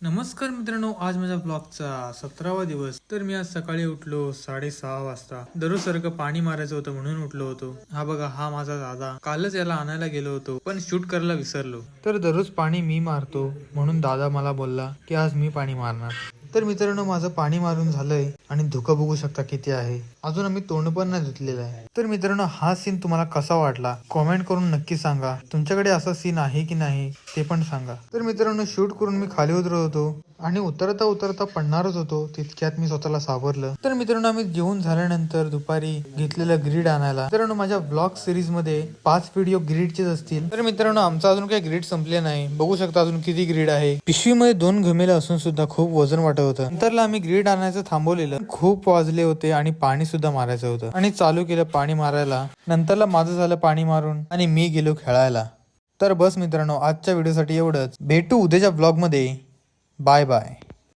नमस्कार मित्रांनो, आज माझ्या ब्लॉगचा 17वा दिवस. तर मी आज सकाळी उठलो 6:30 वाजता. दररोज सारखं पाणी मारायचं होतं म्हणून उठलो होतो. हा बघा, हा माझा दादा. कालच याला आणायला गेलो होतो पण शूट करायला विसरलो. तर दररोज पाणी मी मारतो म्हणून दादा मला बोलला की आज मी पाणी मारणार. तर मित्रांनो, माझं पाणी मारून झालंय आणि धुकं बघू शकता किती आहे. अजून आम्ही तोंड पण नाही धुतलेलं आहे. तर मित्रांनो, हा सीन तुम्हाला कसा वाटला कॉमेंट करून नक्की सांगा. तुमच्याकडे असा सीन आहे की नाही ते पण सांगा. तर मित्रांनो, शूट करून मी खाली उतरत होतो आणि उतरता उतरता पडणारच होतो, तितक्यात मी स्वतःला सावरलं. तर मित्रांनो, आम्ही जेवून झाल्यानंतर दुपारी घेतलेलं ग्रीड आणायला. मित्रांनो, माझ्या ब्लॉग सिरीज मध्ये 5 व्हिडिओ ग्रीडचेच असतील. तर मित्रांनो, आमचा अजून काही ग्रीड संपले नाही. बघू शकता अजून किती ग्रीड आहे. पिशवीमध्ये 2 घमेले असून सुद्धा खूप वजन वाटत होतं. नंतरला आम्ही ग्रीड आणायचं थांबवलेलं. खूप वाजले होते आणि पाणी सुद्धा मारायचं होतं आणि चालू केलं पाणी मारायला. नंतरला माझं झालं पाणी मारून आणि मी गेलो खेळायला. तर बस मित्रांनो, आजच्या व्हिडिओसाठी एवढंच. भेटू उद्याच्या ब्लॉग मध्ये. Bye bye.